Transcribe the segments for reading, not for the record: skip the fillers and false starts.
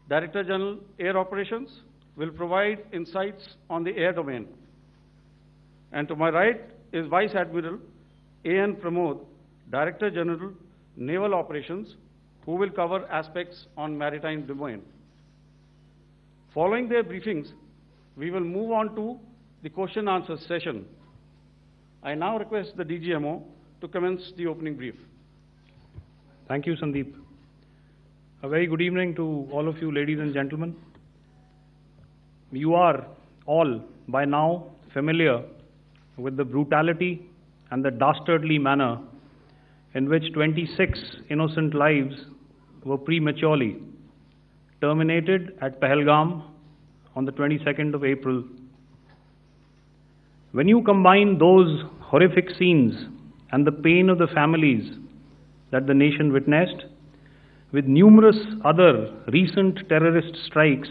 Director General Air Operations, will provide insights on the air domain. And to my right is Vice Admiral A.N. Pramod, Director General Naval Operations, who will cover aspects on maritime domain. Following their briefings, we will move on to the question and answer session. I now request the DGMO to commence the opening brief. Thank you, Sandeep. A very good evening to all of you, ladies and gentlemen. You are all by now familiar with the brutality and the dastardly manner in which 26 innocent lives were prematurely terminated at Pahalgam on the 22nd of April. When you combine those horrific scenes and the pain of the families that the nation witnessed with numerous other recent terrorist strikes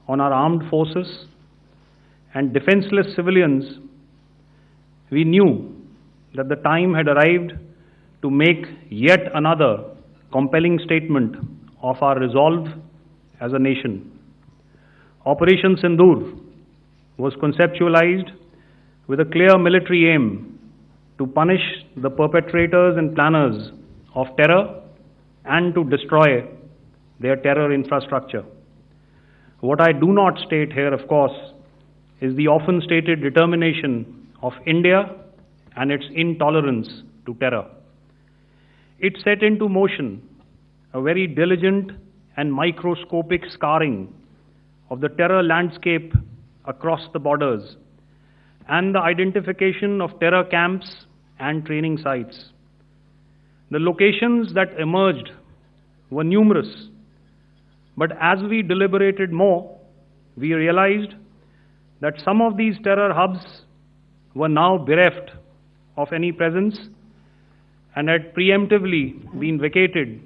on our armed forces and defenseless civilians, we knew that the time had arrived to make yet another compelling statement of our resolve as a nation. Operation Sindoor was conceptualized with a clear military aim to punish the perpetrators and planners of terror and to destroy their terror infrastructure. What I do not state here, of course, is the often stated determination of India and its intolerance to terror. It set into motion a very diligent and microscopic scarring of the terror landscape across the borders and the identification of terror camps and training sites. The locations that emerged were numerous, but as we deliberated more, we realized that some of these terror hubs were now bereft of any presence and had preemptively been vacated,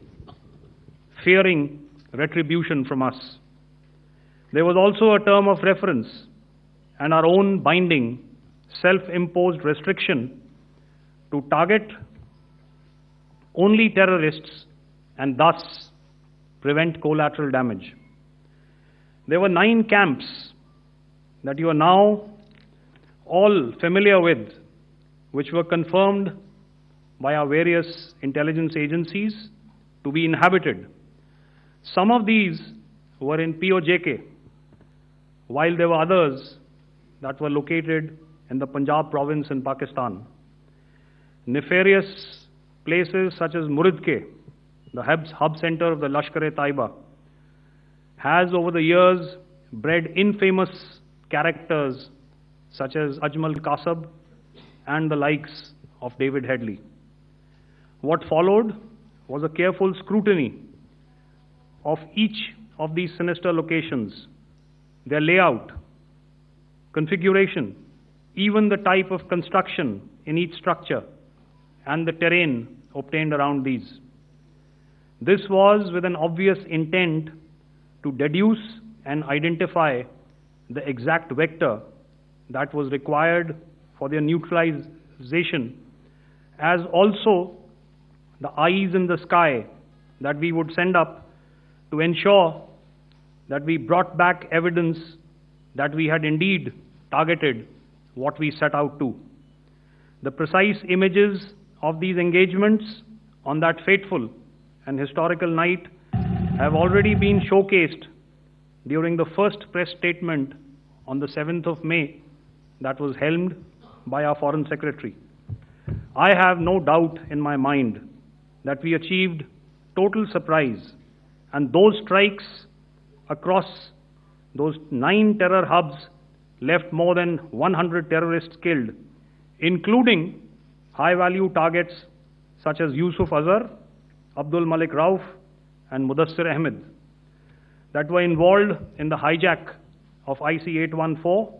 fearing retribution from us. There was also a term of reference and our own binding, self-imposed restriction to target only terrorists and thus prevent collateral damage. There were 9 camps that you are now all familiar with, which were confirmed by our various intelligence agencies to be inhabited. Some of these were in POJK, while there were others that were located in the Punjab province in Pakistan. Nefarious places such as Muridke, the hub center of the Lashkar-e-Taiba, has over the years bred infamous characters such as Ajmal Kasab and the likes of David Headley. What followed was a careful scrutiny of each of these sinister locations, their layout, configuration, even the type of construction in each structure, and the terrain obtained around these. This was with an obvious intent to deduce and identify the exact vector that was required for their neutralization, as also the eyes in the sky that we would send up to ensure that we brought back evidence that we had indeed targeted what we set out to. The precise images of these engagements on that fateful and historical night have already been showcased during the first press statement on the 7th of May that was helmed by our Foreign Secretary. I have no doubt in my mind that we achieved total surprise, and those strikes across those 9 terror hubs left more than 100 terrorists killed, including high-value targets such as Yusuf Azhar, Abdul Malik Rauf, and Mudassir Ahmed, that were involved in the hijack of IC-814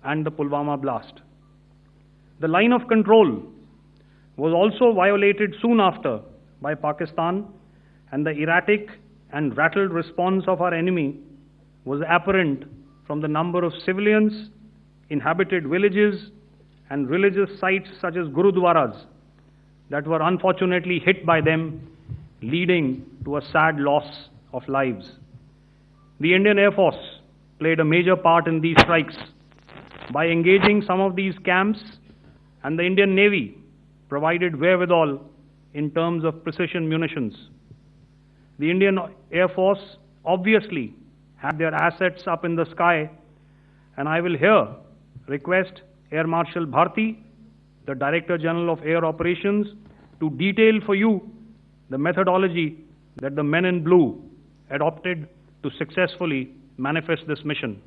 and the Pulwama blast. The line of control was also violated soon after by Pakistan, and the erratic and rattled response of our enemy was apparent from the number of civilians, inhabited villages, and religious sites such as Gurudwaras that were unfortunately hit by them, leading to a sad loss of lives. The Indian Air Force played a major part in these strikes by engaging some of these camps, and the Indian Navy provided wherewithal in terms of precision munitions. The Indian Air Force obviously had their assets up in the sky, and I will here request Air Marshal Bharti, the Director General of Air Operations, to detail for you the methodology that the men in blue adopted to successfully manifest this mission.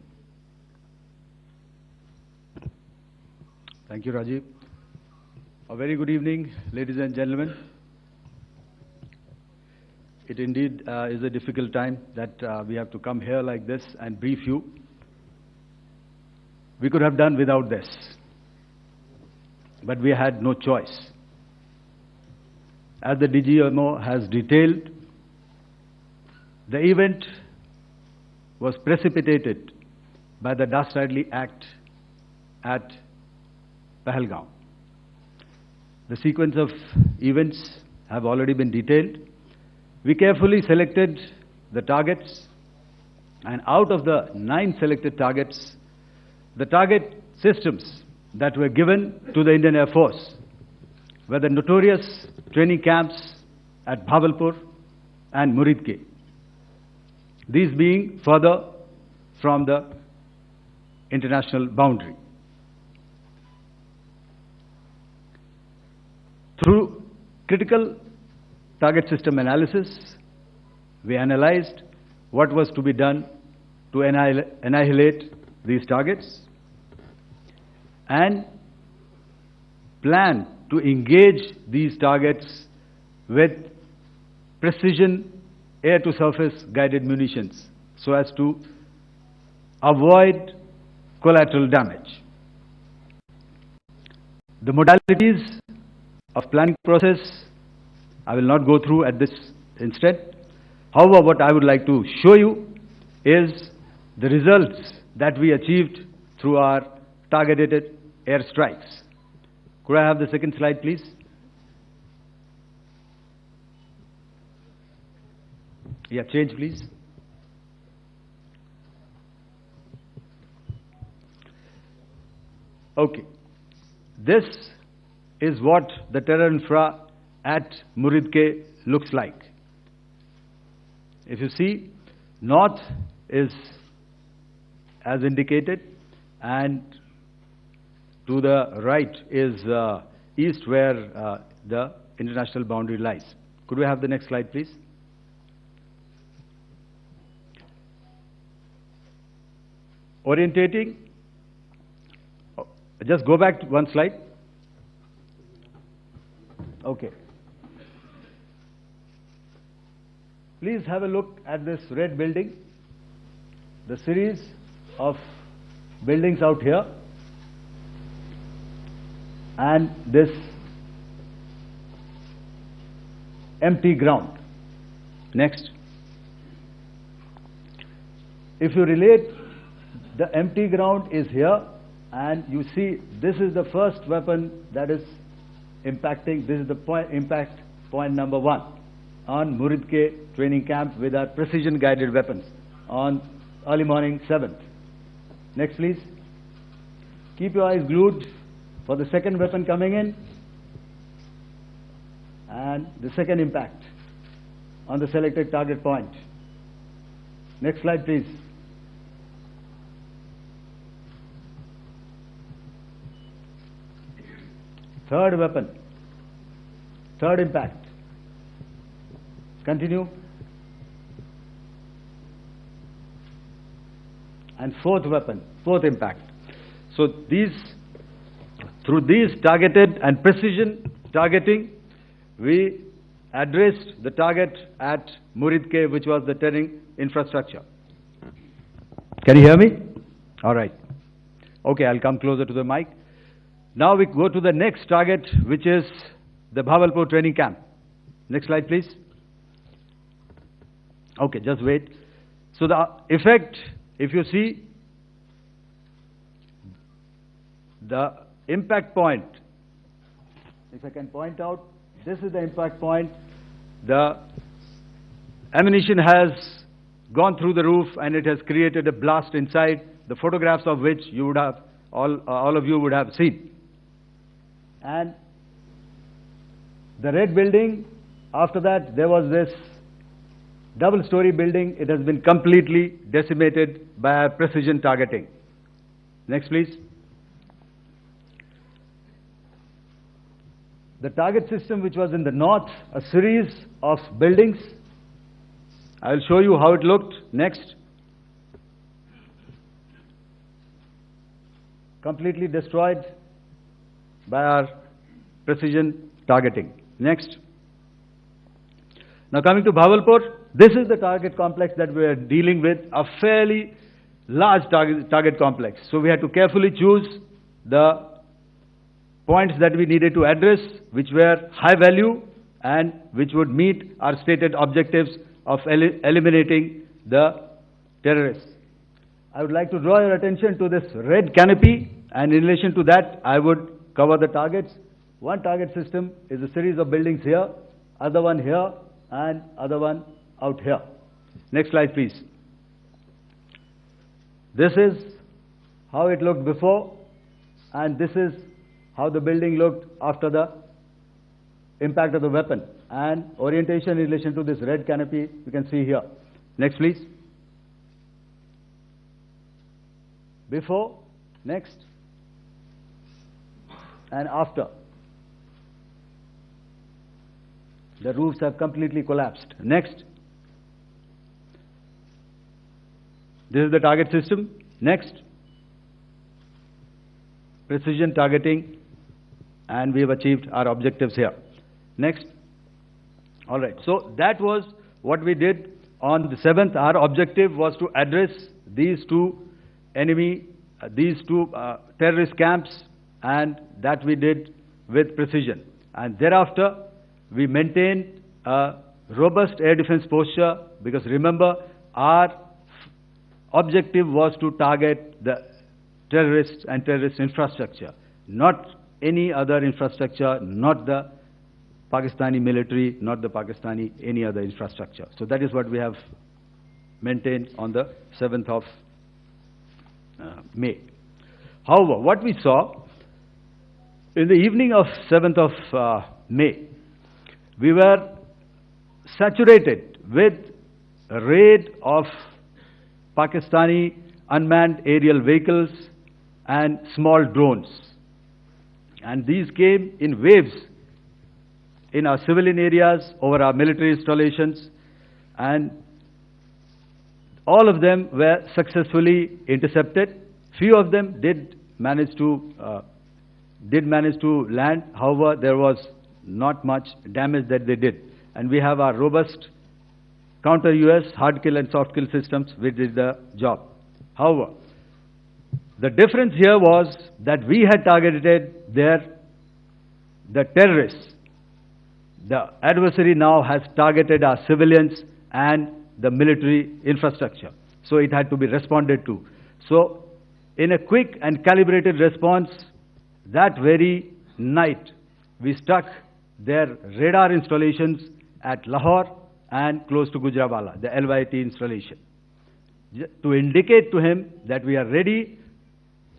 Thank you, Rajiv. A very good evening, ladies and gentlemen. It indeed is a difficult time that we have to come here like this and brief you. We could have done without this, but we had no choice. As the DGMO has detailed, the event was precipitated by the dastardly act at Pahalgaon. The sequence of events have already been detailed. We carefully selected the targets, and out of the 9 selected targets, the target systems that were given to the Indian Air Force were the notorious training camps at Bhavalpur and Muridke, these being further from the international boundary. Through critical target system analysis, we analyzed what was to be done to annihilate these targets and plan to engage these targets with precision air-to-surface guided munitions so as to avoid collateral damage. The modalities of planning process I will not go through at this instant. However, what I would like to show you is the results that we achieved through our targeted air strikes. Could I have the second slide, please? Yeah, change, please. Okay. This is what the terror infra at Muridke looks like. If you see, north is as indicated, and to the right is east, where the international boundary lies. Could we have the next slide, please? Orientating. Just go back to one slide. Okay. Please have a look at this red building, the series of buildings out here, and this empty ground. Next. If you relate, the empty ground is here, and you see this is the first weapon that is impacting. This is the impact point number 1 on Muridke training camp with our precision guided weapons on early morning 7th. Next, please. Keep your eyes glued for the second weapon coming in and the second impact on the selected target point. Next slide, please. Third weapon, third impact. Continue. And fourth weapon, fourth impact. So through these targeted and precision targeting, we addressed the target at Muridke, which was the terrain infrastructure. Can you hear me? All right. Okay, I'll come closer to the mic. Now we go to the next target, which is the Bhavalpur training camp. Next slide, please. Okay, just wait. So the effect, if you see, the impact point, if I can point out, this is the impact point. The ammunition has gone through the roof and it has created a blast inside, the photographs of which you would have, all of you would have seen. And the red building, after that there was this double-story building. It has been completely decimated by our precision targeting. Next, please. The target system which was in the north, a series of buildings. I will show you how it looked. Next. Completely destroyed by our precision targeting. Next. Now coming to Bhavalpur, this is the target complex that we are dealing with, a fairly large target complex. So we had to carefully choose the points that we needed to address, which were high value and which would meet our stated objectives of eliminating the terrorists. I would like to draw your attention to this red canopy, and in relation to that, I would cover the targets. One target system is a series of buildings here, other one here, and other one out here. Next slide, please. This is how it looked before, and this is how the building looked after the impact of the weapon. And orientation in relation to this red canopy, you can see here. Next, please. Before, next, and after. The roofs have completely collapsed. Next. This is the target system. Next. Precision targeting, and we have achieved our objectives here. Next. All right. So that was what we did on the 7th. Our objective was to address these two terrorist camps, and that we did with precision. And thereafter, we maintained a robust air defense posture, because remember, our objective was to target the terrorists and terrorist infrastructure, not any other infrastructure, not the Pakistani military, not the Pakistani any other infrastructure. So that is what we have maintained on the 7th of May. However, what we saw in the evening of 7th of May, we were saturated with a raid of Pakistani unmanned aerial vehicles and small drones. And these came in waves in our civilian areas, over our military installations, and all of them were successfully intercepted. Few of them did manage to land. However, there was not much damage that they did. And we have our robust counter-US hard kill and soft kill systems which did the job. However, the difference here was that we had targeted the terrorists. The adversary now has targeted our civilians and the military infrastructure. So it had to be responded to. So in a quick and calibrated response, that very night, we struck their radar installations at Lahore and close to Gujranwala, the LYT installation, to indicate to him that we are ready,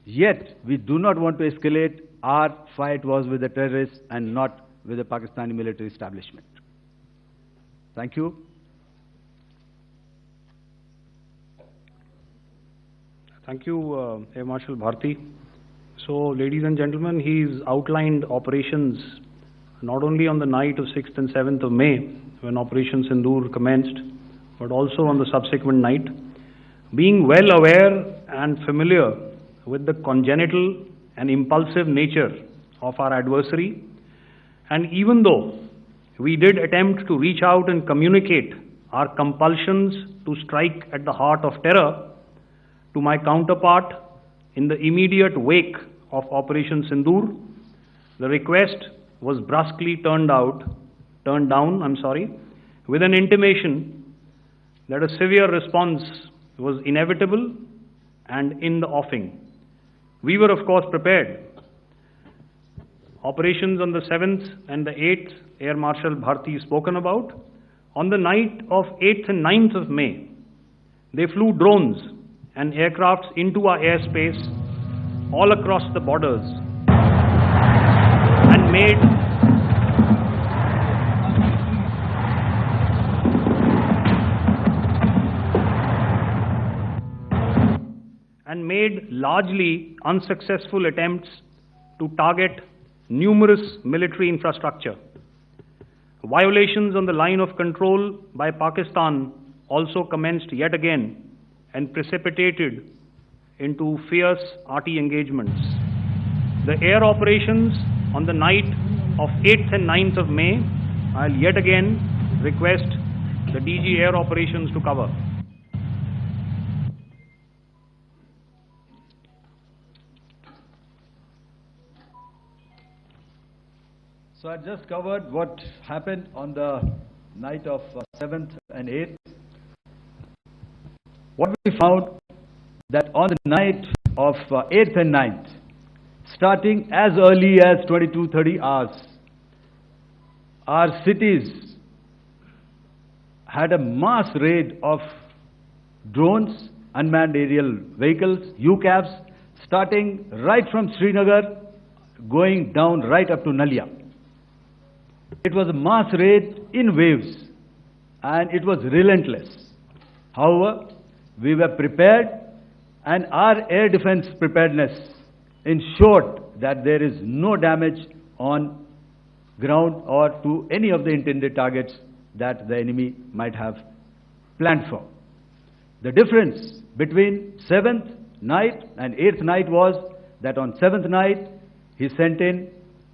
yet we do not want to escalate. Our fight was with the terrorists and not with the Pakistani military establishment. Thank you. Thank you, Air Marshal Bharti. So, ladies and gentlemen, he's outlined operations not only on the night of 6th and 7th of May, when Operation Sindoor commenced, but also on the subsequent night. Being well aware and familiar with the congenital and impulsive nature of our adversary, and even though we did attempt to reach out and communicate our compulsions to strike at the heart of terror to my counterpart in the immediate wake of Operation Sindoor, the request was brusquely turned down, with an intimation that a severe response was inevitable and in the offing. We were, of course, prepared. Operations on the 7th and the 8th, Air Marshal Bharti spoken about. On the night of 8th and 9th of May, They flew drones and aircrafts into our airspace all across the borders and made largely unsuccessful attempts to target numerous military infrastructure. Violations on the line of control by Pakistan also commenced yet again and precipitated into fierce arty engagements. The air operations on the night of 8th and 9th of May, I'll yet again request the DG Air Operations to cover. So I just covered what happened on the night of 7th and 8th. What we found that on the night of 8th and 9th, starting as early as 22:30 hours, our cities had a mass raid of drones, unmanned aerial vehicles, UCAVs, starting right from Srinagar, going down right up to Nalia. It was a mass raid in waves, and it was relentless. However, we were prepared, and our air defense preparedness ensured that there is no damage on ground or to any of the intended targets that the enemy might have planned for. The difference between 7th night and 8th night was that on 7th night, he sent in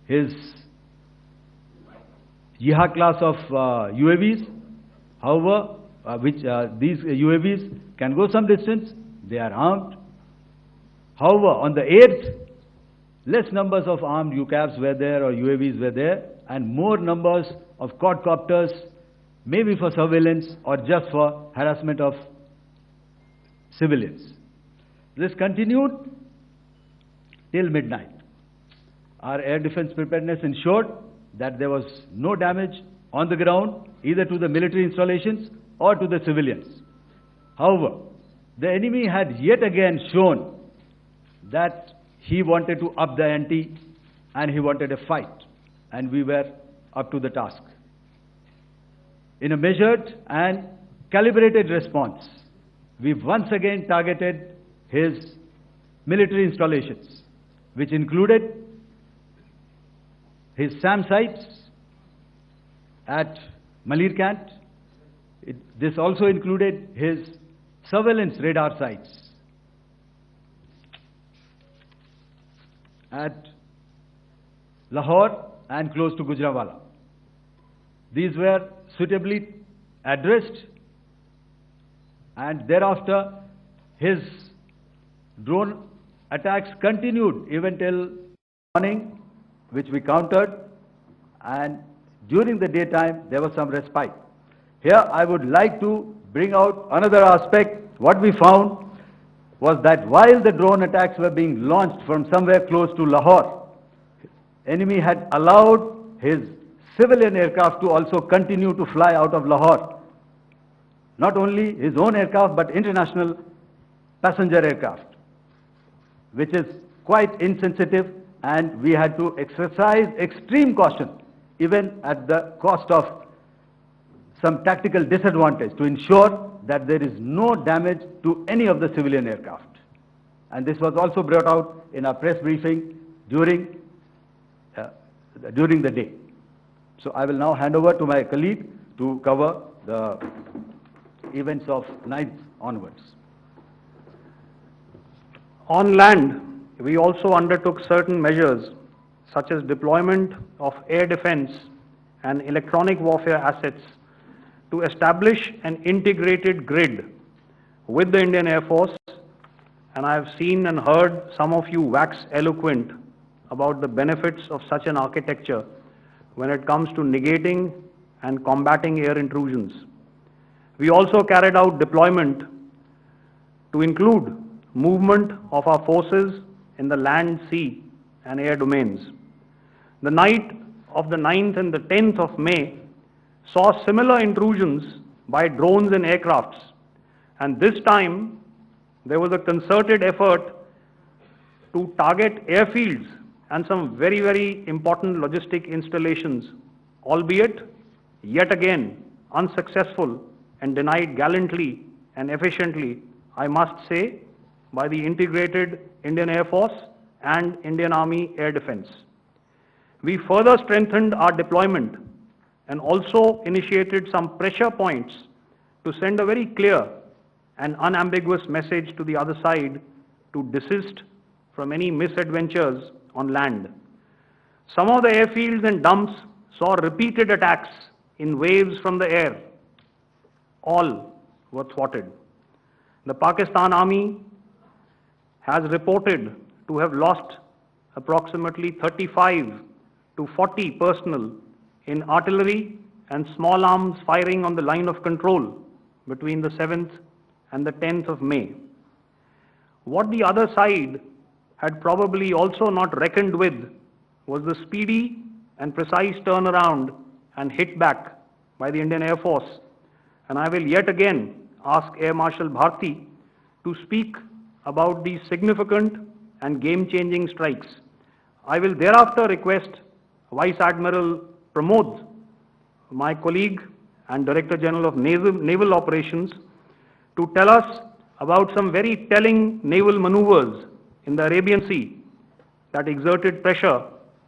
his Jihad class of UAVs, however, these UAVs can go some distance, they are armed. However, on the 8th, less numbers of armed UCAVs were there or UAVs were there, and more numbers of quadcopters, maybe for surveillance or just for harassment of civilians. This continued till midnight. Our air defense preparedness ensured that there was no damage on the ground, either to the military installations or to the civilians. However, the enemy had yet again shown that he wanted to up the ante and he wanted a fight, and we were up to the task. In a measured and calibrated response, we once again targeted his military installations, which included his SAM sites at Malirkant. This also included his surveillance radar sites at Lahore and close to Gujranwala. These were suitably addressed, and thereafter his drone attacks continued even till morning, which we countered, and during the daytime there was some respite. Here I would like to bring out another aspect. What we found was that while the drone attacks were being launched from somewhere close to Lahore, enemy had allowed his civilian aircraft to also continue to fly out of Lahore. Not only his own aircraft, but international passenger aircraft, which is quite insensitive, and we had to exercise extreme caution, even at the cost of some tactical disadvantage, to ensure that there is no damage to any of the civilian aircraft. And this was also brought out in our press briefing during the day. So I will now hand over to my colleague to cover the events of 9th onwards. On land, we also undertook certain measures such as deployment of air defense and electronic warfare assets to establish an integrated grid with the Indian Air Force, and I have seen and heard some of you wax eloquent about the benefits of such an architecture when it comes to negating and combating air intrusions. We also carried out deployment to include movement of our forces in the land, sea and air domains. The night of the 9th and the 10th of May saw similar intrusions by drones and aircrafts, And this time, there was a concerted effort to target airfields and some very, very important logistic installations, albeit yet again unsuccessful and denied gallantly and efficiently, I must say, by the integrated Indian Air Force and Indian Army Air Defense. We further strengthened our deployment and also initiated some pressure points to send a very clear and unambiguous message to the other side to desist from any misadventures on land. Some of the airfields and dumps saw repeated attacks in waves from the air. All were thwarted. The Pakistan Army has reported to have lost approximately 35 to 40 personnel in artillery and small arms firing on the line of control between the 7th and the 10th of May. What the other side had probably also not reckoned with was the speedy and precise turnaround and hit back by the Indian Air Force. And I will yet again ask Air Marshal Bharti to speak about these significant and game-changing strikes. I will thereafter request Vice Admiral Pramod, my colleague and Director General of Naval Operations, to tell us about some very telling naval maneuvers in the Arabian Sea that exerted pressure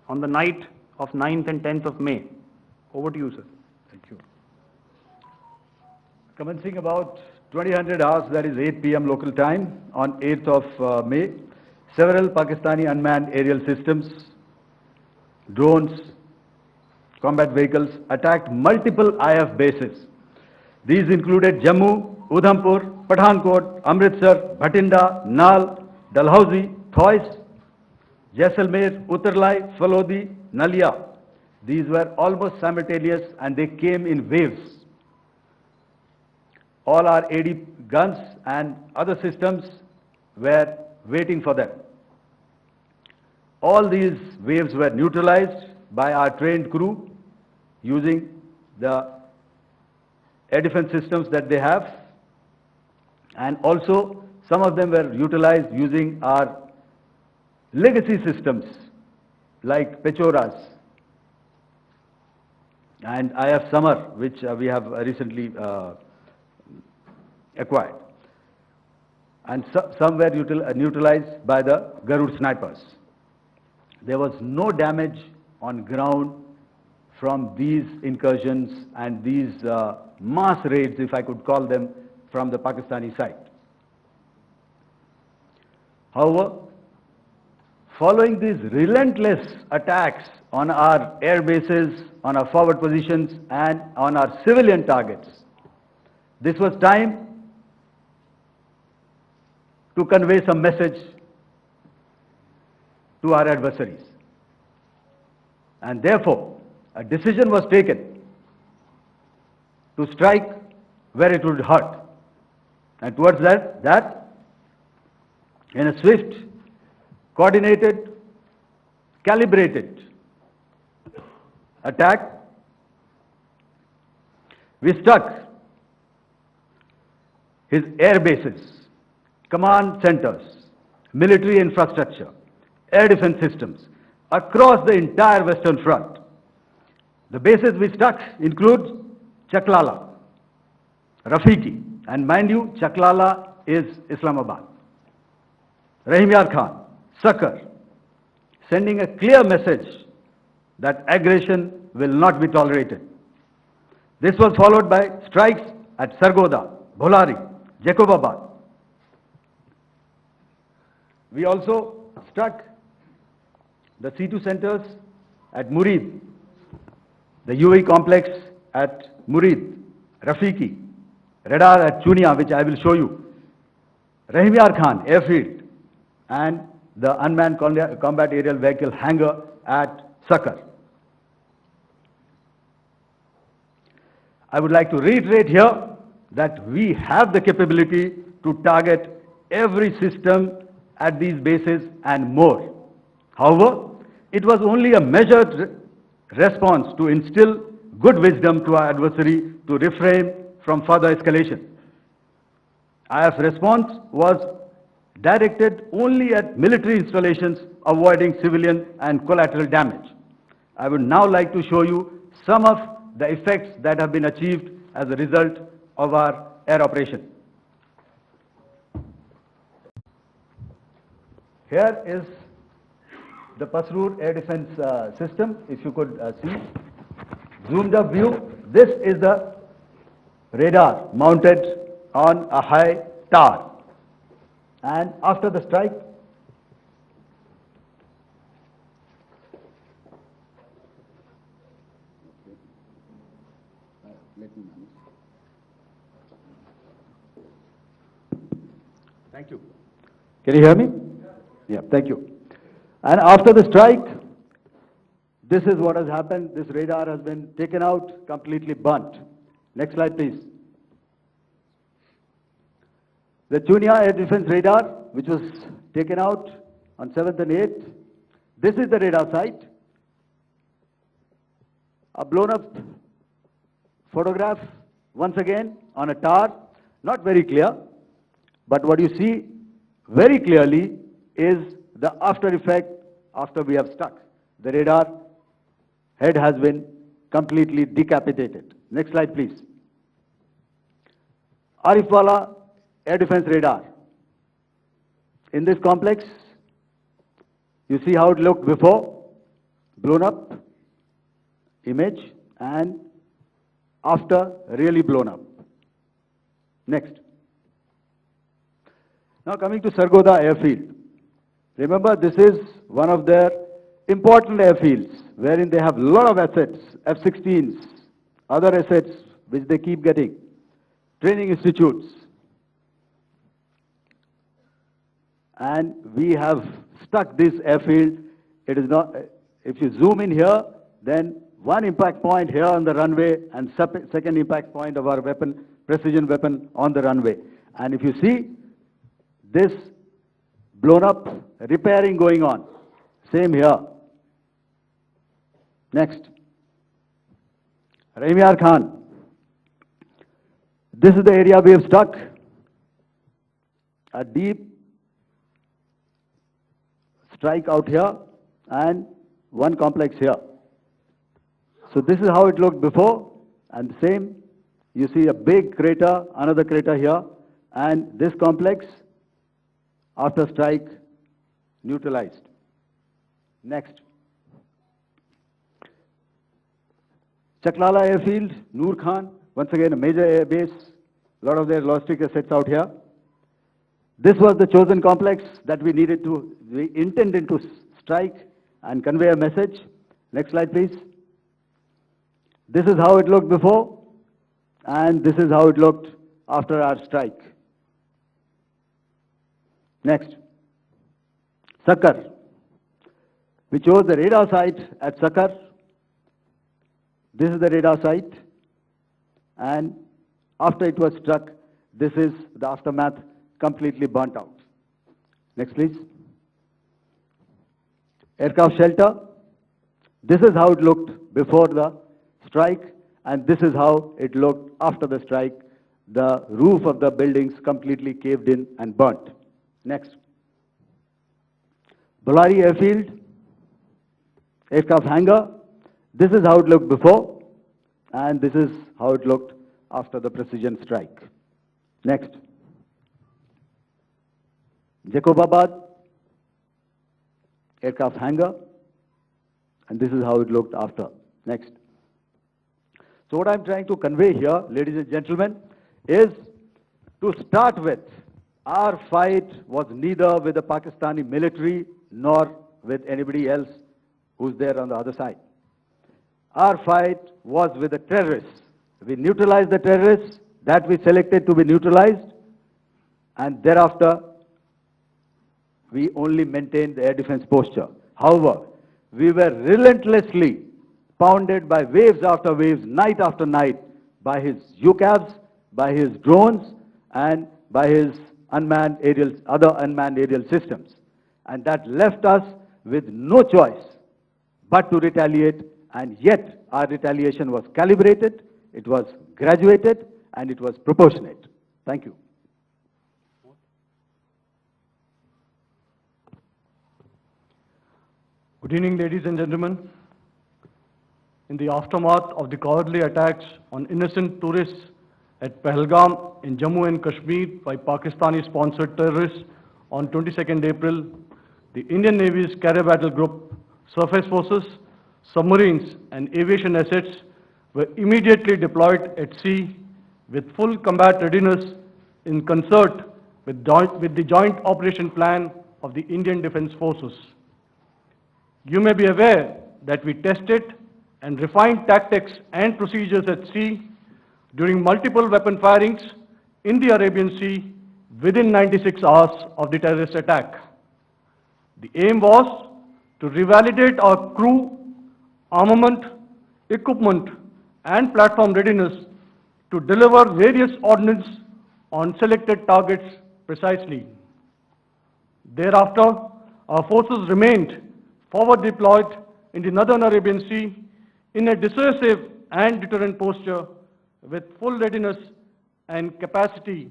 on the night of 9th and 10th of May. Over to you, sir. Thank you. Commencing about 2000 hours, that is 8 p.m. local time, on 8th of May, several Pakistani unmanned aerial systems, drones, combat vehicles attacked multiple IF bases. These included Jammu, Udhampur, Pathankot, Amritsar, Bhatinda, Nal, Dalhousie, Thois, Jaisalmer, Uttarlai, Falodi, Nalia. These were almost simultaneous and they came in waves. All our AD guns and other systems were waiting for them. All these waves were neutralized by our trained crew using the air defense systems that they have, and also some of them were utilized using our legacy systems like Pechoras and IF Summer, which we have recently acquired. And some were neutralized by the Garud snipers. There was no damage on ground from these incursions and these mass raids, if I could call them, from the Pakistani side. However, following these relentless attacks on our air bases, on our forward positions, and on our civilian targets, this was time to convey some message to our adversaries. And therefore, a decision was taken to strike where it would hurt. And towards that, in a swift, coordinated, calibrated attack, we struck his air bases, command centers, military infrastructure, air defense systems across the entire Western Front. The bases we struck include Chaklala, Rafiki, and mind you, Chaklala is Islamabad, Rahim Yar Khan, Sakar, sending a clear message that aggression will not be tolerated. This was followed by strikes at Sargoda, Bholari, Jacobabad. We also struck the C2 centers at Murid, the UAE complex at Murid, Rafiki, radar at Chunia, which I will show you, Rahim Yar Khan airfield, and the unmanned combat aerial vehicle hangar at Sakar. I would like to reiterate here that we have the capability to target every system at these bases and more. However, it was only a measured response to instill good wisdom to our adversary to refrain from further escalation. IF response was directed only at military installations, avoiding civilian and collateral damage. I would now like to show you some of the effects that have been achieved as a result of our air operation. Here is the Pasrur air defense system, if you could see. Zoomed up view, this is the radar mounted on a high tower. And after the strike, thank you. Can you hear me? Yeah, thank you. And after the strike, this is what has happened. This radar has been taken out, completely burnt. Next slide, please. The Chunia air defense radar, which was taken out on 7th and 8th. This is the radar site. A blown up photograph, once again, on a tower. Not very clear, but what you see very clearly is the after effect after we have struck. The radar head has been completely decapitated. Next slide, please. Arifwala air defense radar. In this complex, you see how it looked before, blown up image, and after really blown up. Next. Now coming to Sargodha airfield. Remember, this is one of their important airfields wherein they have a lot of assets, F-16s, other assets which they keep getting, training institutes. And we have stuck this airfield. It is not, if you zoom in here, then one impact point here on the runway and second impact point of our weapon, precision weapon on the runway. And if you see this blown up, repairing going on. Same here. Next. Raimiar Khan. This is the area we have struck. A deep strike out here and one complex here. So this is how it looked before, and same. You see a big crater, another crater here, and this complex after strike neutralized. Next. Chaklala airfield, Noor Khan, once again a major air base, a lot of their logistic assets out here. This was the chosen complex that we intended to strike and convey a message. Next slide, please. This is how it looked before, and this is how it looked after our strike. Next. Sakar. We chose the radar site at Sakar. This is the radar site, and after it was struck, this is the aftermath, completely burnt out. Next, please. Aircraft shelter. This is how it looked before the strike, and this is how it looked after the strike. The roof of the buildings completely caved in and burnt. Next. Bolari airfield, aircraft hangar. This is how it looked before, and this is how it looked after the precision strike. Next. Jacobabad, aircraft hangar, and this is how it looked after. Next. So what I'm trying to convey here, ladies and gentlemen, is to start with, our fight was neither with the Pakistani military nor with anybody else who's there on the other side. Our fight was with the terrorists. We neutralized the terrorists that we selected to be neutralized, and thereafter we only maintained the air defense posture. However, we were relentlessly pounded by waves after waves, night after night, by his UCAVs, by his drones, and by his other unmanned aerial systems. And that left us with no choice but to retaliate, and yet our retaliation was calibrated, it was graduated, and it was proportionate. Thank you. Good evening, ladies and gentlemen. In the aftermath of the cowardly attacks on innocent tourists at Pahalgam in Jammu and Kashmir by Pakistani-sponsored terrorists on 22nd April, the Indian Navy's Carrier Battle Group, surface forces, submarines and aviation assets were immediately deployed at sea with full combat readiness in concert with the Joint Operation Plan of the Indian Defence Forces. You may be aware that we tested and refined tactics and procedures at sea during multiple weapon firings in the Arabian Sea within 96 hours of the terrorist attack. The aim was to revalidate our crew, armament, equipment and platform readiness to deliver various ordnance on selected targets precisely. Thereafter, our forces remained forward deployed in the Northern Arabian Sea in a dissuasive and deterrent posture with full readiness and capacity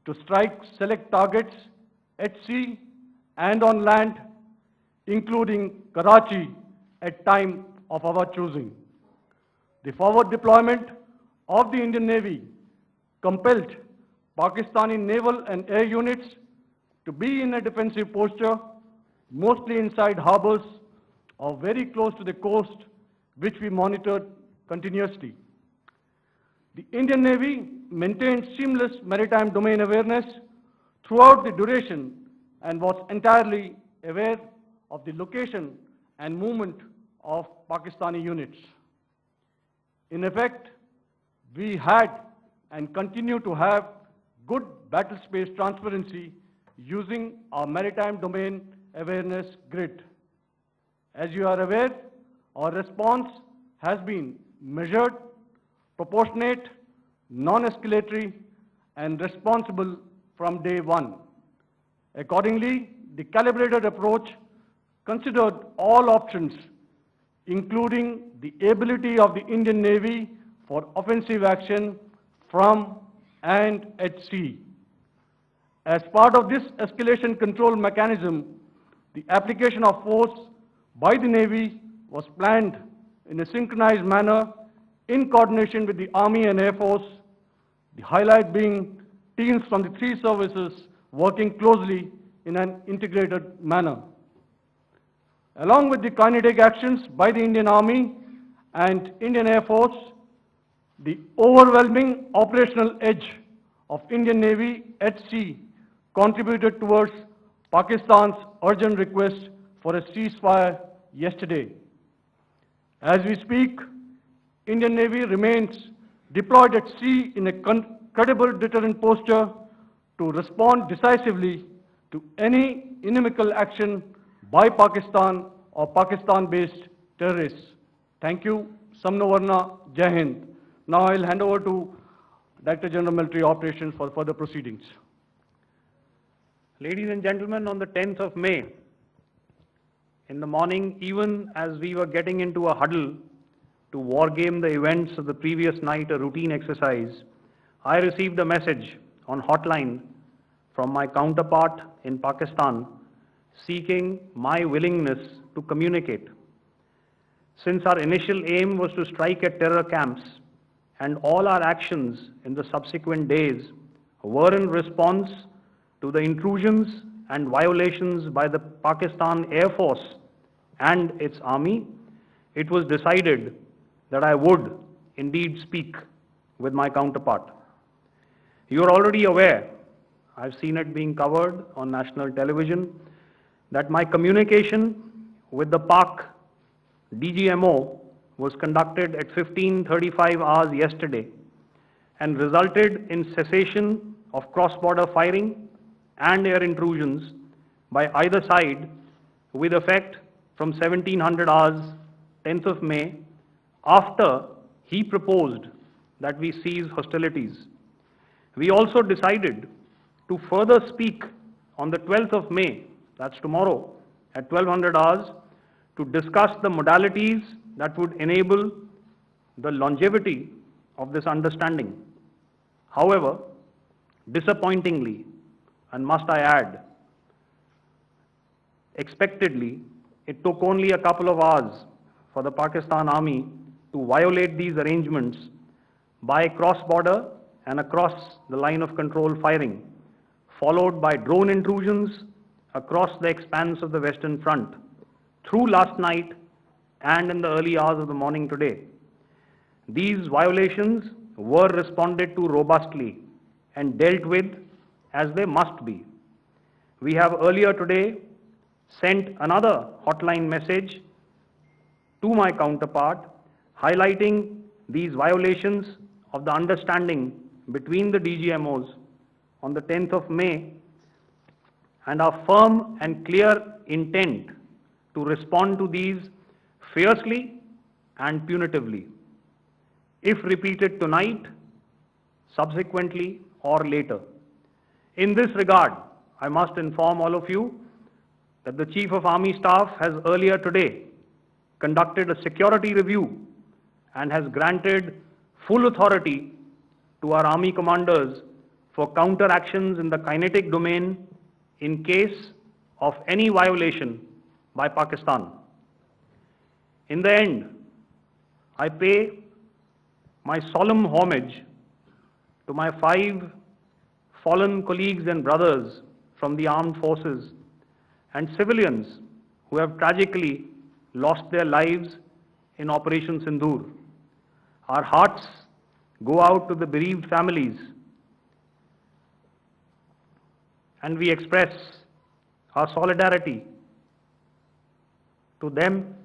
to strike select targets at sea and on land, including Karachi at time of our choosing. The forward deployment of the Indian Navy compelled Pakistani naval and air units to be in a defensive posture, mostly inside harbors or very close to the coast, which we monitored continuously. The Indian Navy maintained seamless maritime domain awareness throughout the duration and was entirely aware of the location and movement of Pakistani units. In effect, we had and continue to have good battle space transparency using our maritime domain awareness grid. As you are aware, our response has been measured, proportionate, non-escalatory, and responsible from day one. Accordingly, the calibrated approach considered all options, including the ability of the Indian Navy for offensive action from and at sea. As part of this escalation control mechanism, the application of force by the Navy was planned in a synchronized manner in coordination with the Army and Air Force, the highlight being teams from the three services working closely in an integrated manner. Along with the kinetic actions by the Indian Army and Indian Air Force, the overwhelming operational edge of Indian Navy at sea contributed towards Pakistan's urgent request for a ceasefire yesterday. As we speak, Indian Navy remains deployed at sea in a credible deterrent posture to respond decisively to any inimical action by Pakistan or Pakistan-based terrorists. Thank you. Samno Varna, Jai Hind. Now I'll hand over to Director General Military Operations for further proceedings. Ladies and gentlemen, on the 10th of May, in the morning, even as we were getting into a huddle to wargame the events of the previous night, a routine exercise, I received a message on hotline from my counterpart in Pakistan seeking my willingness to communicate. Since our initial aim was to strike at terror camps and all our actions in the subsequent days were in response to the intrusions and violations by the Pakistan Air Force and its army, it was decided that I would indeed speak with my counterpart. You are already aware, I've seen it being covered on national television, that my communication with the Pak DGMO was conducted at 15:35 hours yesterday and resulted in cessation of cross-border firing and air intrusions by either side with effect from 1700 hours, 10th of May, after he proposed that we cease hostilities. We also decided to further speak on the 12th of May, that's tomorrow, at 1200 hours, to discuss the modalities that would enable the longevity of this understanding. However, disappointingly, and must I add, expectedly, It took only a couple of hours for the Pakistan Army to violate these arrangements by cross-border and across the line of control firing, followed by drone intrusions across the expanse of the Western Front through last night and in the early hours of the morning today. These violations were responded to robustly and dealt with as they must be. We have earlier today sent another hotline message to my counterpart highlighting these violations of the understanding between the DGMOs on the 10th of May and our firm and clear intent to respond to these fiercely and punitively, if repeated tonight, subsequently, or later. In this regard, I must inform all of you that the Chief of Army Staff has earlier today conducted a security review and has granted full authority to our Army commanders for counter-actions in the kinetic domain in case of any violation by Pakistan. In the end, I pay my solemn homage to my 5 fallen colleagues and brothers from the armed forces and civilians who have tragically lost their lives in Operation Sindoor. Our hearts go out to the bereaved families and we express our solidarity to them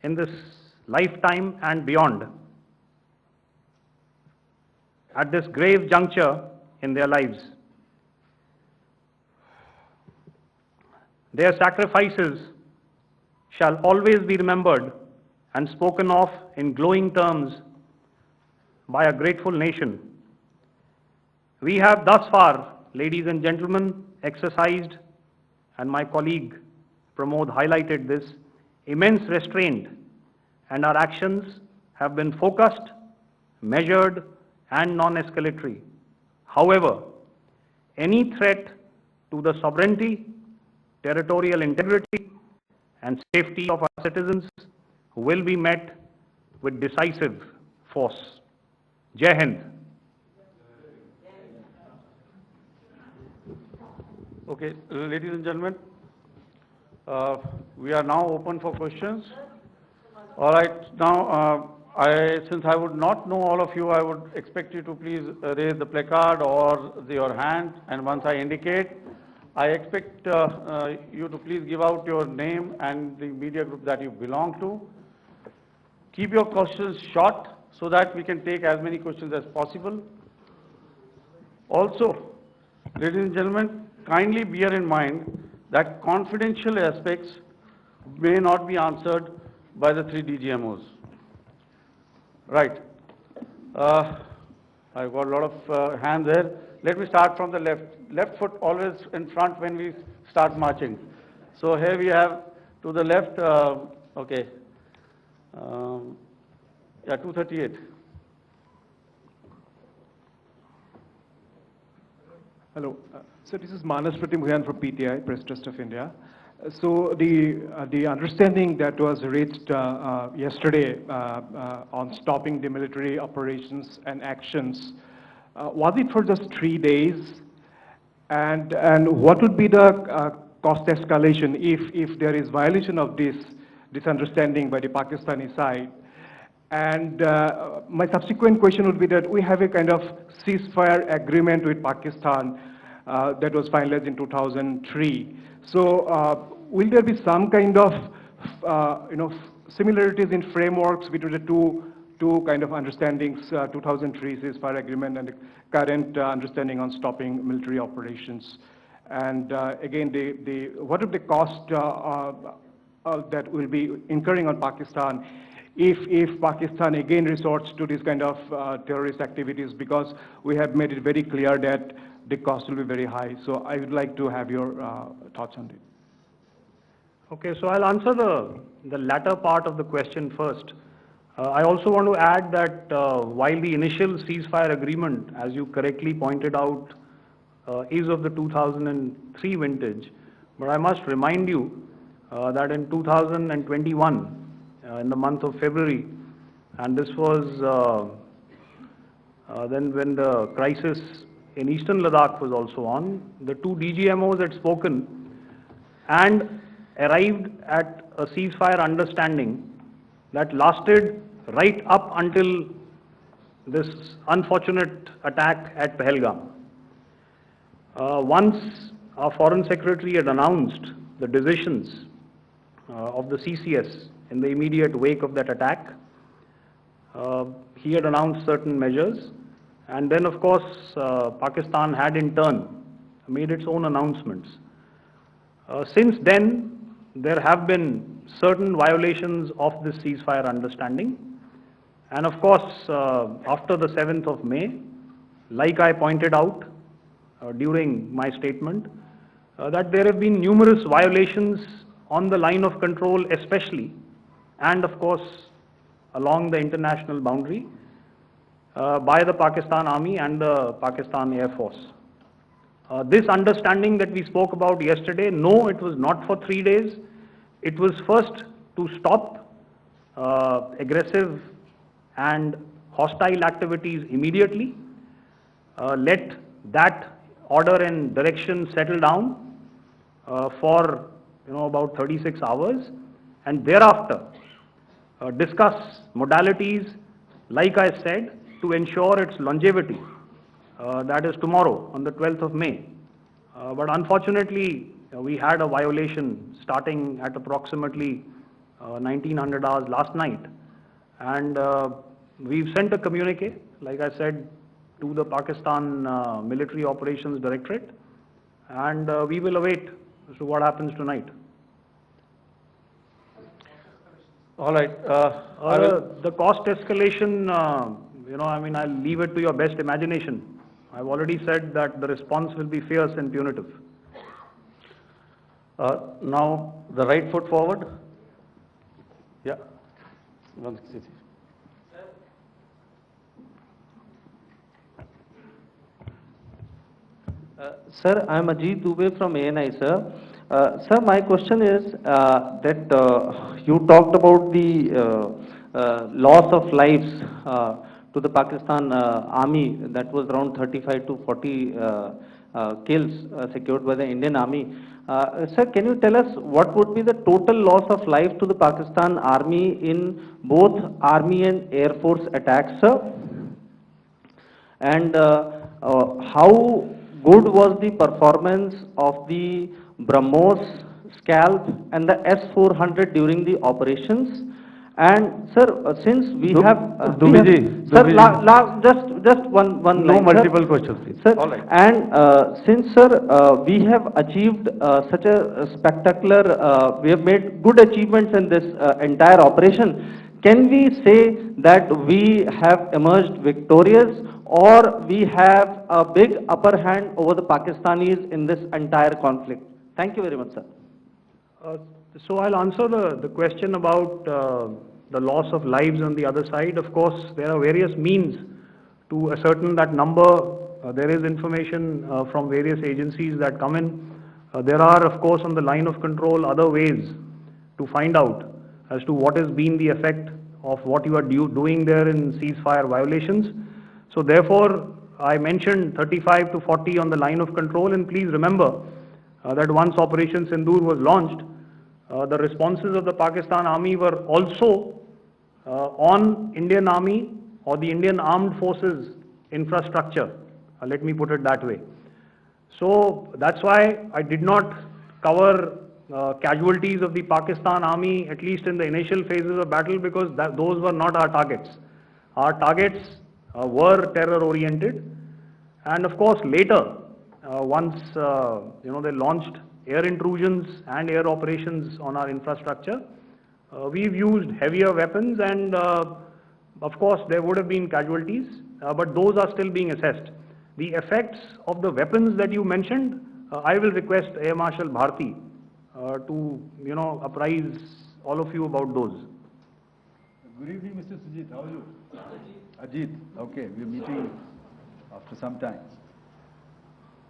in this lifetime and beyond at this grave juncture in their lives. Their sacrifices shall always be remembered and spoken of in glowing terms by a grateful nation. We have thus far, ladies and gentlemen, exercised, and my colleague Pramod highlighted this, immense restraint, and our actions have been focused, measured, and non-escalatory. However, any threat to the sovereignty, territorial integrity, and safety of our citizens will be met with decisive force. Jai Hind. Okay, ladies and gentlemen, we are now open for questions. All right, now since I would not know all of you, I would expect you to please raise the placard or your hand, and once I indicate, I expect you to please give out your name and the media group that you belong to. Keep your questions short so that we can take as many questions as possible. Also, ladies and gentlemen, kindly bear in mind that confidential aspects may not be answered by the 3 DGMOs. Right. I've got a lot of hands there. Let me start from the left. Left foot always in front when we start marching. So here we have to the left, okay. Yeah, 238. Hello. So this is Manas Pratimugyan from PTI, Press Trust of India. So the understanding that was reached yesterday on stopping the military operations and actions, was it for just 3 days? And what would be the cost escalation if there is violation of this understanding by the Pakistani side? And my subsequent question would be that we have a kind of ceasefire agreement with Pakistan that was finalized in 2003. So will there be some kind of similarities in frameworks between the two kind of understandings, 2003 ceasefire agreement and the current understanding on stopping military operations? And again, what would the cost that will be incurring on Pakistan if Pakistan again resorts to this kind of terrorist activities, because we have made it very clear that the cost will be very high. So I would like to have your thoughts on it. Okay, so I'll answer the latter part of the question first. I also want to add that while the initial ceasefire agreement, as you correctly pointed out, is of the 2003 vintage, but I must remind you that in 2021, in the month of February, and this was then when the crisis in eastern Ladakh was also on, the two DGMOs had spoken and arrived at a ceasefire understanding that lasted right up until this unfortunate attack at Pahalgam. Once our Foreign Secretary had announced the decisions of the CCS in the immediate wake of that attack, he had announced certain measures, and then of course Pakistan had in turn made its own announcements. Since then, there have been certain violations of this ceasefire understanding, and of course after the 7th of May, like I pointed out during my statement, that there have been numerous violations on the line of control especially, and of course along the international boundary by the Pakistan Army and the Pakistan Air Force. This understanding that we spoke about yesterday, no, it was not for 3 days. It was first to stop aggressive and hostile activities immediately, let that order and direction settle down for about 36 hours, and thereafter discuss modalities, like I said, to ensure its longevity. That is tomorrow on the 12th of May. But unfortunately, we had a violation starting at approximately 1900 hours last night, and we've sent a communique, like I said, to the Pakistan Military Operations Directorate, and we will await as to what happens tonight. All right. The cost escalation, I'll leave it to your best imagination. I've already said that the response will be fierce and punitive. Now, the right foot forward. Yeah. Sir, I am Ajit Dubey from ANI, sir. Sir, my question is that you talked about the loss of lives to the Pakistan Army, that was around 35 to 40 kills secured by the Indian Army. Sir, can you tell us what would be the total loss of life to the Pakistan Army in both Army and Air Force attacks, sir? And how good was the performance of the BrahMos, Scalp and the S-400 during the operations? And sir, since we have just one no line, multiple sir. questions, please. Sir, all right. and since sir, we have achieved such a spectacular, we have made good achievements in this entire operation, can we say that we have emerged victorious, or we have a big upper hand over the Pakistanis in this entire conflict? Thank you very much, sir. So I'll answer the question about the loss of lives on the other side. Of course, there are various means to ascertain that number. There is information from various agencies that come in. There are, of course, on the line of control, other ways to find out as to what has been the effect of what you are doing there in ceasefire violations. So therefore, I mentioned 35 to 40 on the line of control, and please remember that once Operation Sindoor was launched, the responses of the Pakistan Army were also on Indian Army or the Indian Armed Forces infrastructure. Let me put it that way. So that's why I did not cover casualties of the Pakistan Army, at least in the initial phases of battle, because those were not our targets. Our targets were terror-oriented, and of course later, once they launched air intrusions and air operations on our infrastructure, we've used heavier weapons, and of course there would have been casualties, but those are still being assessed. The effects of the weapons that you mentioned, I will request Air Marshal Bharti to apprise all of you about those. Good evening, Mr. Sujit. How are you? Ajit. Okay, we're meeting after some time.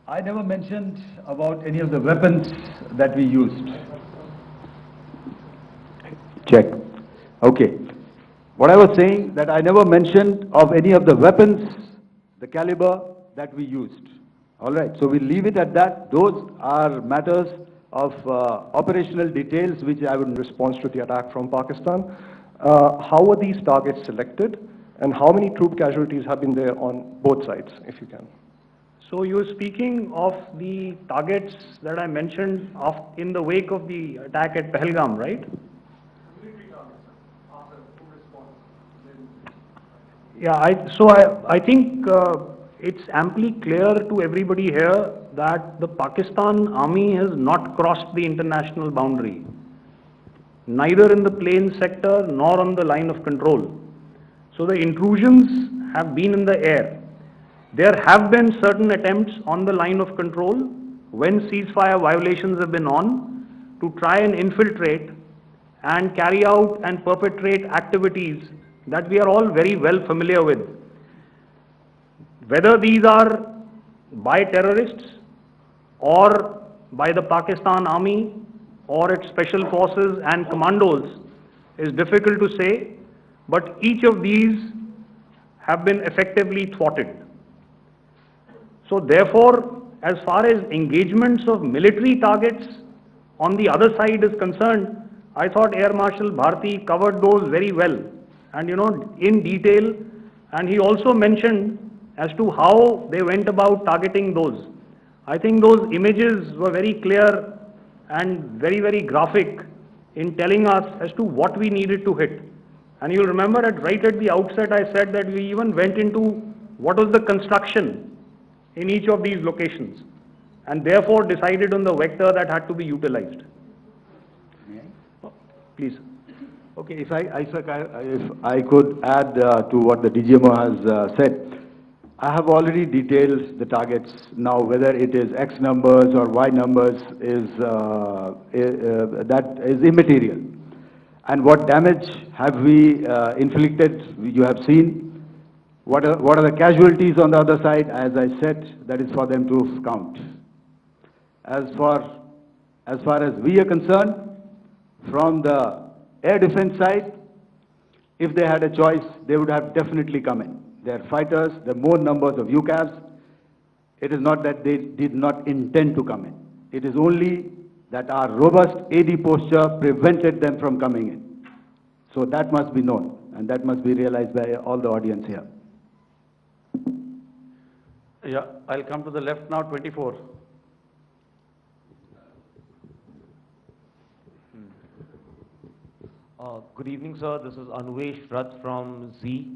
I never mentioned about any of the weapons that we used. Check. Okay. What I was saying, that I never mentioned of any of the weapons, the caliber that we used. All right, so we leave it at that. Those are matters of operational details which I would... In response to the attack from Pakistan, how were these targets selected, and how many troop casualties have been there on both sides, if you can? So you're speaking of the targets that I mentioned in the wake of the attack at Pahalgam, right? Yeah, I think it's amply clear to everybody here that the Pakistan army has not crossed the international boundary, neither in the plain sector nor on the line of control. So the intrusions have been in the air. There have been certain attempts on the line of control when ceasefire violations have been on to try and infiltrate and carry out and perpetrate activities that we are all very well familiar with. Whether these are by terrorists or by the Pakistan army or its special forces and commandos is difficult to say, but each of these have been effectively thwarted. So therefore, as far as engagements of military targets on the other side is concerned, I thought Air Marshal Bharti covered those very well and in detail, and he also mentioned as to how they went about targeting those. I think those images were very clear and very, very graphic in telling us as to what we needed to hit. And you'll remember right at the outset I said that we even went into what was the construction in each of these locations, and therefore decided on the vector that had to be utilized. Please. Okay, if I could add to what the DGMO has said, I have already detailed the targets now. Whether it is X numbers or Y numbers is that is immaterial. And what damage have we inflicted? You have seen. What are the casualties on the other side? As I said, that is for them to count. As far as we are concerned, from the air defense side, if they had a choice, they would have definitely come in. They are fighters, there are more numbers of UCAVs. It is not that they did not intend to come in. It is only that our robust AD posture prevented them from coming in. So that must be known, and that must be realized by all the audience here. Yeah, I'll come to the left now, 24. Good evening, sir. This is Anuvesh Rath from Z.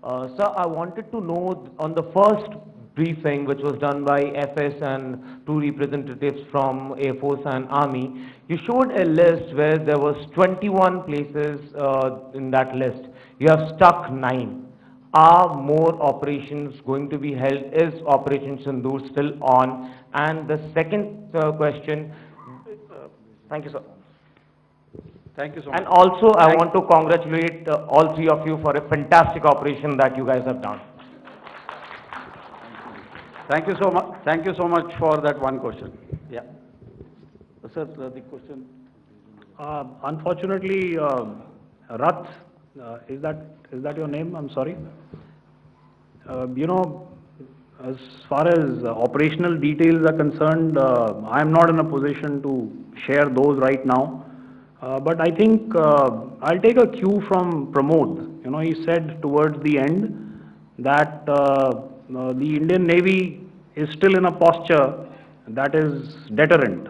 Sir, I wanted to know on the first briefing, which was done by FS and two representatives from Air Force and Army, you showed a list where there was 21 places in that list. You have stuck 9. Are more operations going to be held? Is Operation Sindoor still on? And the second question, thank you, sir. Thank you so much. And also, I want to congratulate all three of you for a fantastic operation that you guys have done. Thank you so much. Thank you so much for that one question. Yeah. Sir, the question. Unfortunately, Rath, is that your name? I'm sorry. As far as operational details are concerned, I am not in a position to share those right now. But I think I'll take a cue from Pramod. He said towards the end that the Indian Navy is still in a posture that is deterrent.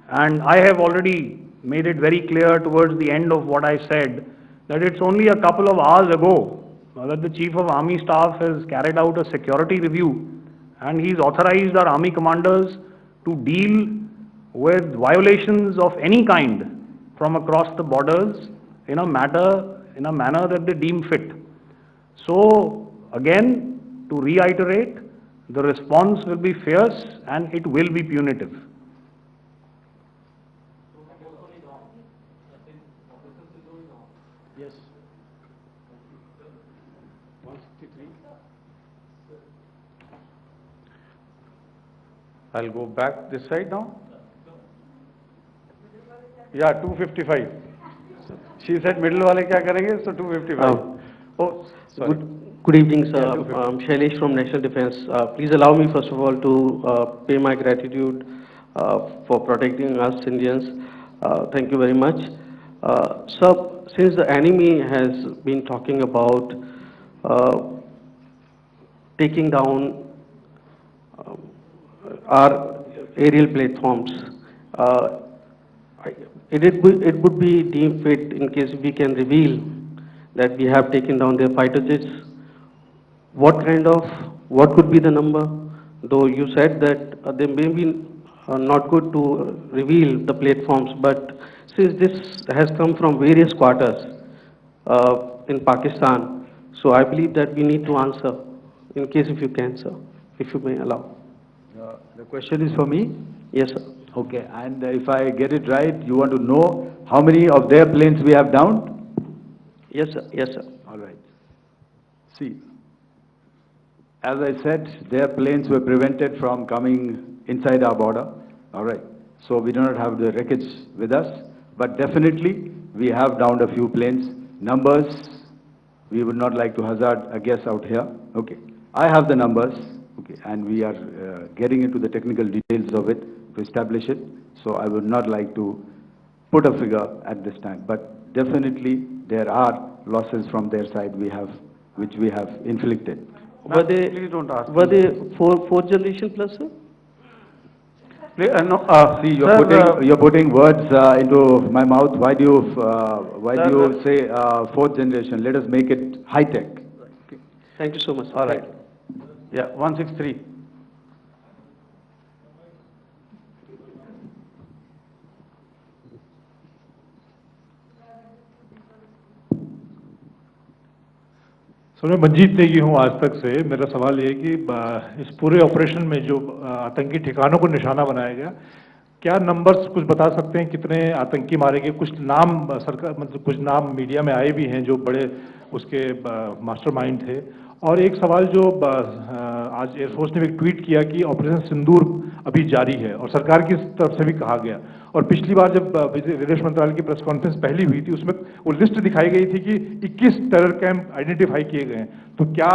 And I have already made it very clear towards the end of what I said that it's only a couple of hours ago that the Chief of Army Staff has carried out a security review, and he's authorized our Army commanders to deal with violations of any kind from across the borders in a manner that they deem fit. So again, to reiterate, the response will be fierce and it will be punitive. Yes. 163. I'll go back this side now. Yeah, 255. She said middle वाले क्या करेंगे? So 255. Oh, sorry. Good evening, sir. Yeah, 250. I'm Shailesh from National Defense. Please allow me, first of all, to pay my gratitude for protecting us Indians. Thank you very much. Sir, since the enemy has been talking about taking down our aerial platforms, it would be deemed fit in case we can reveal that we have taken down their fighter jets. What could be the number? Though you said that they may be not good to reveal the platforms, but since this has come from various quarters in Pakistan, so I believe that we need to answer, in case if you can, sir, if you may allow. The question is for me? Yes, sir. Okay, and if I get it right, you want to know how many of their planes we have downed? Yes, sir. Yes, sir. All right. See, as I said, their planes were prevented from coming inside our border. All right. So we do not have the wreckage with us, but definitely we have downed a few planes. Numbers, we would not like to hazard a guess out here. Okay. I have the numbers. Okay. And we are getting into the technical details of it to establish it. So I would not like to put a figure at this time, but definitely there are losses from their side which we have inflicted. Please don't ask. Were they fourth generation plus, sir? No, See, sir, you're putting words into my mouth. Why do you say fourth generation? Let us make it high tech. Thank you so much, sir. all right. Yeah, 163. Sir मैं मंजीत नेगी हूँ आज तक से। मेरा सवाल ये है कि इस पूरे ऑपरेशन में जो आतंकी ठिकानों को निशाना बनाया गया, क्या नंबर्स कुछ बता सकते हैं कितने आतंकी मारे गए? कुछ नाम सरकार मतलब कुछ नाम मीडिया में आए भी हैं जो बड़े उसके मास्टरमाइंड थे। और एक सवाल जो आज एयरफोर्स ने भी ट्वीट किया कि ऑपरेशन सिंदूर अभी जारी है और सरकार की तरफ से भी कहा गया। और पिछली बार जब विदेश मंत्रालय की प्रेस कॉन्फ्रेंस पहली हुई थी उसमें वो लिस्ट दिखाई गई थी कि 21 टेरर कैंप आइडेंटिफाई किए गए हैं। तो क्या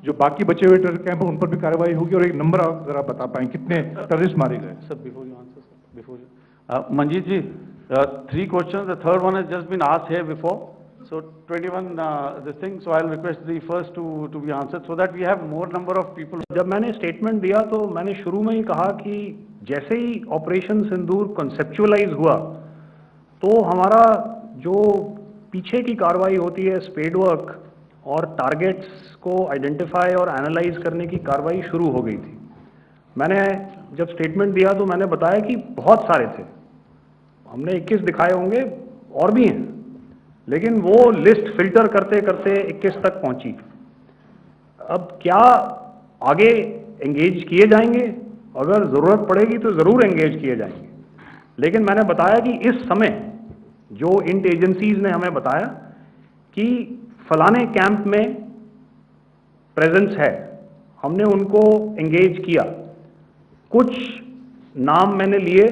जो बाकी बचे हुए टेरर कैंप हैं उन पर भी कार्रवाई होगी? और एक नंबर आप जरा बता पाएं कितने टेररिस्ट मारे गए? Sir, before you answer, sir, before you. Manjeet ji, 3 questions. The third one has just been asked here before. So 21 this thing. So I'll request the first to be answered so that we have more number of people. जब मैंने statement दिया तो मैंने शुरू में ही कहा कि जैसे ही ऑपरेशन सिंदूर कॉन्सेप्चुअलाइज हुआ तो हमारा जो पीछे की कार्रवाई होती है स्पेड वर्क और टारगेट्स को आइडेंटिफाई और एनालाइज करने की कार्रवाई शुरू हो गई थी। मैंने जब स्टेटमेंट दिया तो मैंने बताया कि बहुत सारे थे, हमने 21 दिखाए होंगे और भी हैं, लेकिन वो लिस्ट फिल्टर करते करते 21 तक पहुंची। अब क्या आगे एंगेज किए जाएंगे? अगर ज़रूरत पड़ेगी तो ज़रूर एंगेज किए जाएंगे, लेकिन मैंने बताया कि इस समय जो इंट एजेंसीज ने हमें बताया कि फलाने कैंप में प्रेजेंस है, हमने उनको एंगेज किया। कुछ नाम मैंने लिए,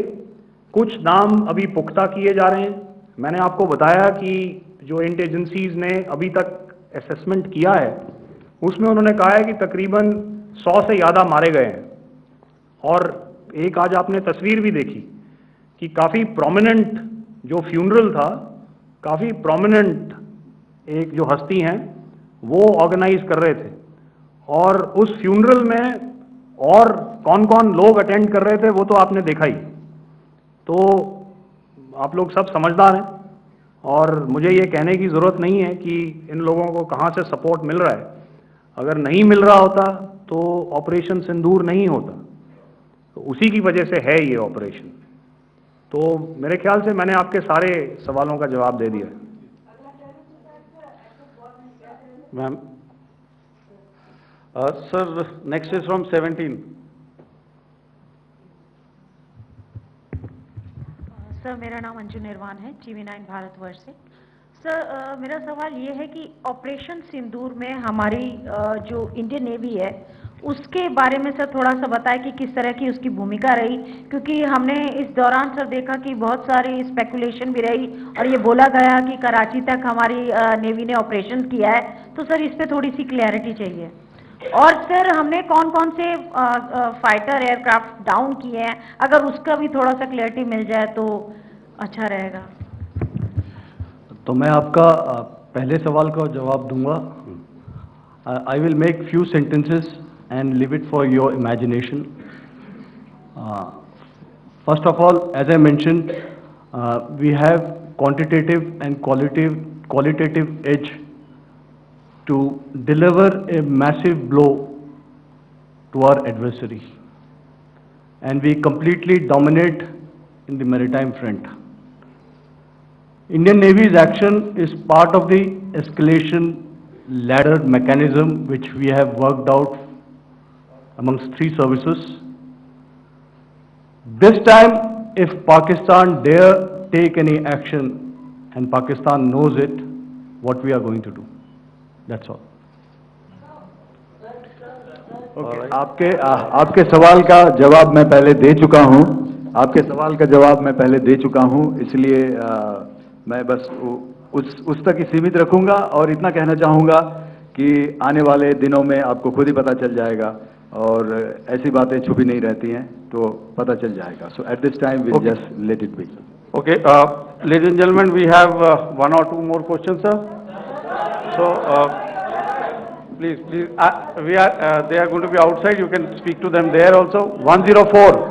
कुछ नाम अभी पुख्ता किए जा रहे हैं। मैंने आपको बताया कि जो इंट एजेंसीज ने अभी तक असेसमेंट किया है उसमें उन्होंने कहा है कि तकरीबन 100 से ज़्यादा मारे गए हैं। और एक आज आपने तस्वीर भी देखी कि काफ़ी प्रोमिनेंट जो फ्यूनरल था, काफ़ी प्रोमिनेंट एक जो हस्ती हैं वो ऑर्गेनाइज कर रहे थे और उस फ्यूनरल में और कौन कौन लोग अटेंड कर रहे थे वो तो आपने देखा ही। तो आप लोग सब समझदार हैं और मुझे ये कहने की ज़रूरत नहीं है कि इन लोगों को कहाँ से सपोर्ट मिल रहा है। अगर नहीं मिल रहा होता तो ऑपरेशन सिंदूर नहीं होता, तो उसी की वजह से है ये ऑपरेशन। तो मेरे ख्याल से मैंने आपके सारे सवालों का जवाब दे दिया। Ma'am. Sir, next is from 17. Sir मेरा नाम अंजू निर्वाण है, TV9 भारतवर्ष से। सर मेरा सवाल ये है कि ऑपरेशन सिंदूर में हमारी जो इंडियन नेवी है उसके बारे में सर थोड़ा सा बताएं कि किस तरह की उसकी भूमिका रही, क्योंकि हमने इस दौरान सर देखा कि बहुत सारी स्पेकुलेशन भी रही और ये बोला गया कि कराची तक हमारी नेवी ने ऑपरेशन किया है। तो सर इस पे थोड़ी सी क्लैरिटी चाहिए। और सर हमने कौन कौन से फाइटर एयरक्राफ्ट डाउन किए हैं, अगर उसका भी थोड़ा सा क्लैरिटी मिल जाए तो अच्छा रहेगा। तो मैं आपका पहले सवाल का जवाब दूंगा। I will make few sentences and leave it for your imagination. First of all, as I mentioned, we have quantitative and qualitative edge to deliver a massive blow to our adversary, and we completely dominate in the maritime front. Indian Navy's action is part of the escalation ladder mechanism which we have worked out amongst three services. This time, if Pakistan dare take any action, and Pakistan knows it, what we are going to do. That's all. Okay. आपके सवाल का जवाब मैं पहले दे चुका हूं। आपके सवाल का जवाब मैं पहले दे चुका हूं, इसलिए मैं बस उस तक ही सीमित रखूंगा और इतना कहना चाहूंगा कि आने वाले दिनों में आपको खुद ही पता चल जाएगा और ऐसी बातें छुपी नहीं रहती हैं, तो पता चल जाएगा। So at this time we'll just let it be. Okay, ladies and gentlemen, we have one or two more questions, sir. So please, they are going to be outside. You can speak to them there also. 104.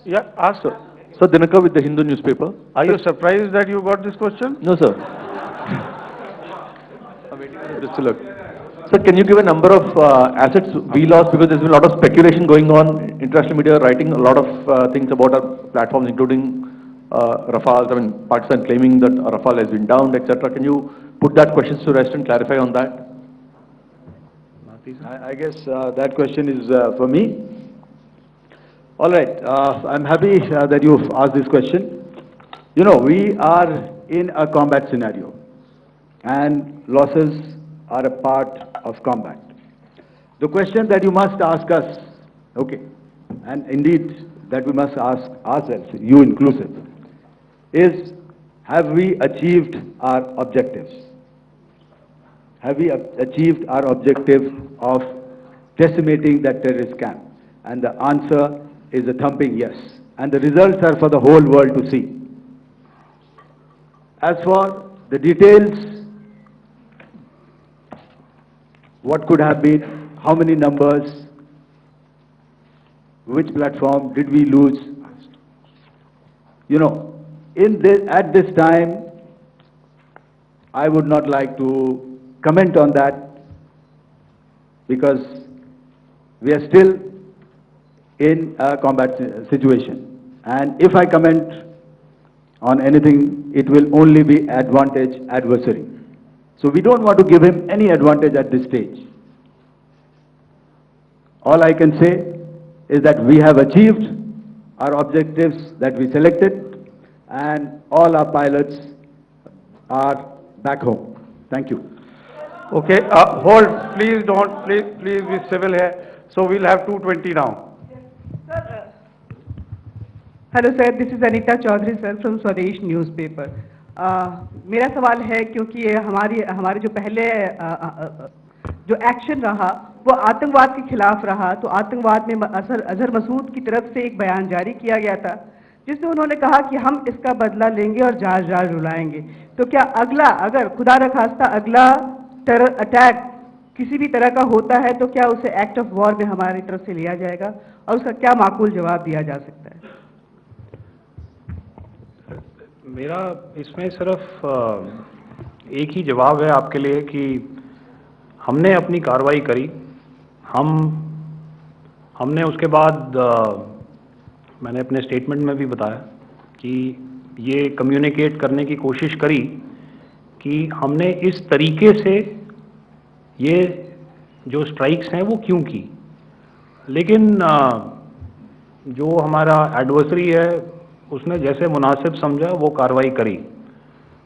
Yeah, ask sir. Sir, Dinakar with the Hindu newspaper. Are you surprised that you got this question? No, sir. I'm waiting for the look. Sir, can you give a number of assets we lost, because there's been a lot of speculation going on, international media writing a lot of things about our platforms, including Rafale. I mean, Pakistan claiming that Rafale has been downed, etc. Can you put that question to rest and clarify on that? I guess that question is for me. All right, I'm happy that you've asked this question. You know, we are in a combat scenario, and losses are a part of combat. The question that you must ask us, okay, and indeed that we must ask ourselves, you inclusive, is have we achieved our objectives? Have we achieved our objective of decimating that terrorist camp? And the answer is a thumping yes. And the results are for the whole world to see. As for the details, what could have been, how many numbers, which platform did we lose? You know, at this time, I would not like to comment on that, because we are still in a combat situation. And if I comment on anything, it will only be advantage adversary. So we don't want to give him any advantage at this stage. All I can say is that we have achieved our objectives that we selected, and all our pilots are back home. Thank you. Okay, hold, please don't, please be civil here. So we'll have 220 now. Hello sir, this is Anita Chaudhary sir from Swadesh newspaper. मेरा सवाल है, क्योंकि ये हमारे जो पहले जो action रहा वो आतंकवाद के खिलाफ रहा, तो आतंकवाद में अजहर मसूद की तरफ से एक बयान जारी किया गया था जिसमें उन्होंने कहा कि हम इसका बदला लेंगे और जहाज जहाज रुलाएंगे। तो क्या अगला, अगर खुदा न खास्ता अगला टेरर अटैक किसी भी तरह का होता है, तो क्या उसे एक्ट ऑफ वॉर में हमारी तरफ से लिया जाएगा और उसका क्या माकूल जवाब दिया जा सकता है? मेरा इसमें सिर्फ एक ही जवाब है आपके लिए कि हमने अपनी कार्रवाई करी। हमने उसके बाद मैंने अपने स्टेटमेंट में भी बताया कि ये कम्युनिकेट करने की कोशिश करी कि हमने इस तरीके से ये जो स्ट्राइक्स हैं वो क्यों की। लेकिन जो हमारा एडवर्सरी है उसने जैसे मुनासिब समझा वो कार्रवाई करी।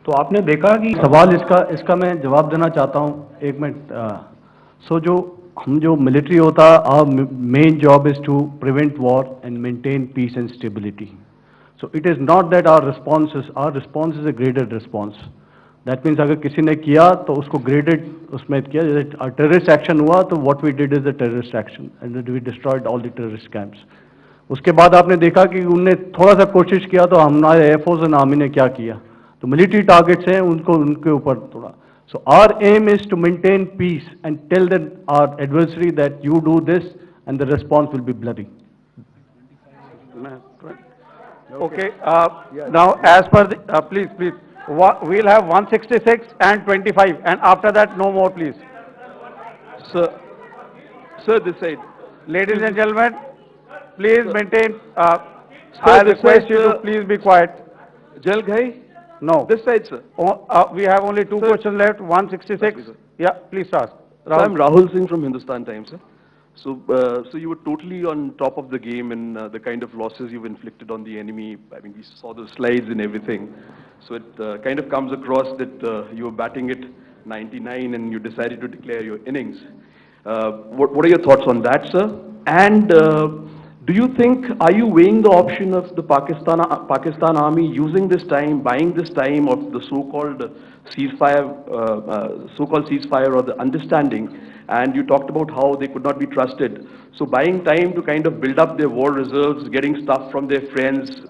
तो आपने देखा कि सवाल इसका मैं जवाब देना चाहता हूँ, एक मिनट। जो मिलिट्री होता है, our main job is to prevent war and maintain peace and stability. So it is not that our response is a graded response. That means अगर किसी ने किया तो उसको graded उसमें किया, जैसे terrorist action हुआ तो what we did is the terrorist action and we destroyed all the terrorist camps. उसके बाद आपने देखा कि उनने थोड़ा सा कोशिश किया तो हमारे एयरफोर्स और आर्मी ने क्या किया, तो मिलिट्री टारगेट्स हैं उनके ऊपर थोड़ा। So our aim is to maintain peace and tell our adversary that you do this and the response will be bloody. Okay, now as per the, please, we'll have 166 and 25 and after that no more please. Sir, this side. Ladies and gentlemen, please maintain, I request you to please be quiet. Jal Ghai? No. This side, sir. We have only two questions left, 166. Yeah, please ask. So I'm Rahul Singh from Hindustan Times, sir. So you were totally on top of the game in the kind of losses you've inflicted on the enemy. I mean, we saw the slides and everything. So it kind of comes across that you were batting it 99 and you decided to declare your innings. What are your thoughts on that, sir? And do you think, are you weighing the option of the Pakistan army using this time, buying this time of the so-called ceasefire or the understanding? And you talked about how they could not be trusted. So buying time to kind of build up their war reserves, getting stuff from their friends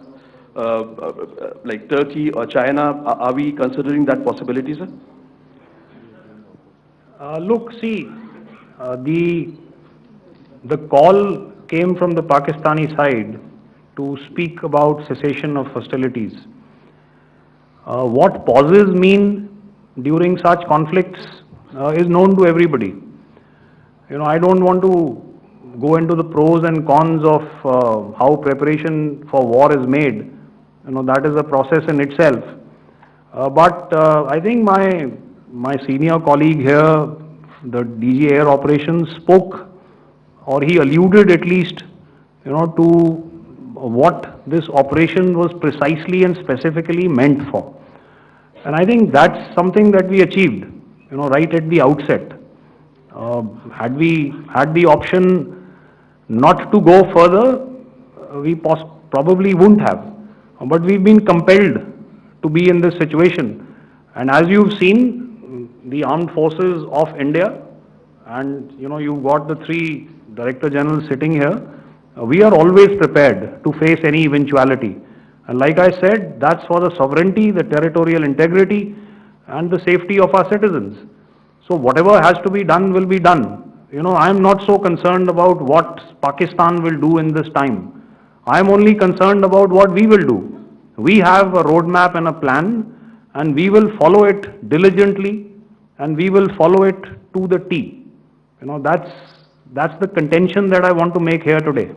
like Turkey or China, are we considering that possibility, sir? Look, see, the call came from the Pakistani side to speak about cessation of hostilities. What pauses mean during such conflicts is known to everybody. You know, I don't want to go into the pros and cons of how preparation for war is made. You know, that is a process in itself. But I think my senior colleague here, the DG Air Operations, spoke, or he alluded at least, you know, to what this operation was precisely and specifically meant for. And I think that's something that we achieved, you know, right at the outset. Had we had the option not to go further, we probably wouldn't have. But we've been compelled to be in this situation. And as you've seen, the armed forces of India, and you know, you've got the three Director Generals sitting here, we are always prepared to face any eventuality. And like I said, that's for the sovereignty, the territorial integrity, and the safety of our citizens. So whatever has to be done will be done. You know, I'm not so concerned about what Pakistan will do in this time. I'm only concerned about what we will do. We have a roadmap and a plan, and we will follow it diligently, and we will follow it to the T. You know, that's the contention that I want to make here today.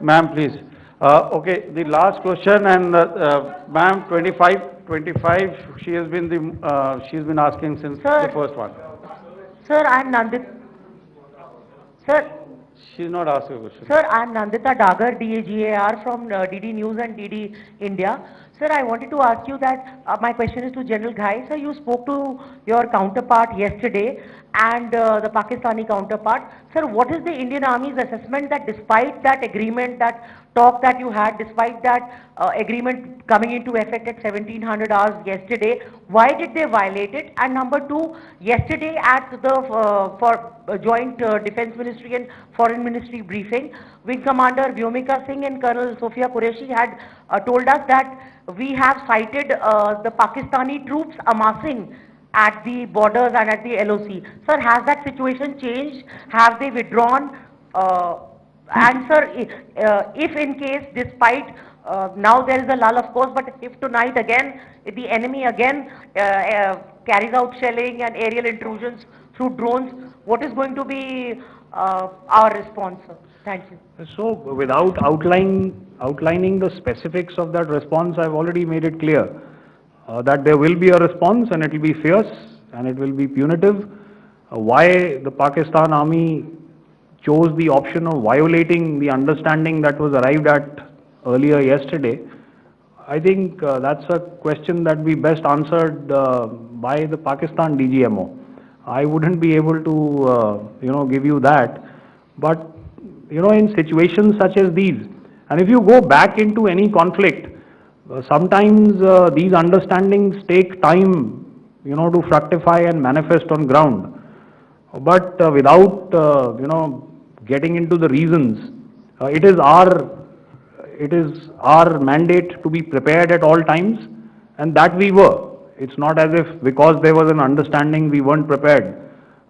Ma'am, please. Okay, the last question, and ma'am, 25, she has been asking since the first one. Sir, I'm Nandita. Sir. She's not asking a question. Sir, I'm Nandita Dagar, DAGAR from DD News and DD India. Sir, I wanted to ask you that my question is to General Ghai. Sir, you spoke to your counterpart yesterday and the Pakistani counterpart. Sir, what is the Indian Army's assessment that despite that agreement, that talk that you had, despite that agreement coming into effect at 1700 hours yesterday, why did they violate it? And number two, yesterday at the joint Defense Ministry and Foreign Ministry briefing, Wing Commander Vyomika Singh and Colonel Sophia Qureshi had told us that we have cited the Pakistani troops amassing at the borders and at the LOC. Sir, has that situation changed? Have they withdrawn? And sir, if in case, despite now there is a lull of course, but if tonight again, if the enemy again carries out shelling and aerial intrusions through drones, what is going to be our response, sir? Thank you. So without outlining the specifics of that response, I've already made it clear that there will be a response and it will be fierce and it will be punitive. Why the Pakistan army chose the option of violating the understanding that was arrived at earlier yesterday, I think that's a question that we best answered by the Pakistan DGMO. I wouldn't be able to, give you that. But, in situations such as these, and if you go back into any conflict, sometimes these understandings take time, to fructify and manifest on ground. But without, getting into the reasons, it is our mandate to be prepared at all times, and that we were. It's not as if because there was an understanding we weren't prepared.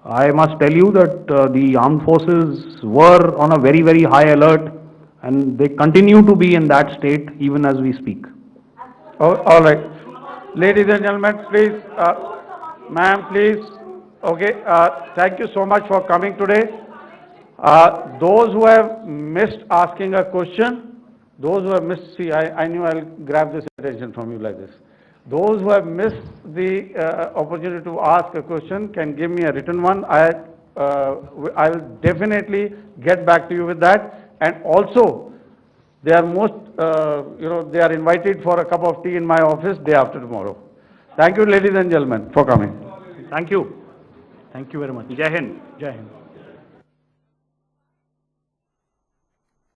I must tell you that the armed forces were on a very, very high alert, and they continue to be in that state even as we speak. Oh, all right. Ladies and gentlemen, please, ma'am, please. Okay, thank you so much for coming today. Those who have missed asking a question, those who have missed, see, I knew I'll grab this attention from you like this. Those who have missed the opportunity to ask a question can give me a written one. I will definitely get back to you with that. And also, they are they are invited for a cup of tea in my office day after tomorrow. Thank you, ladies and gentlemen, for coming. Thank you. Thank you very much. Jai Hind. Jai Hind.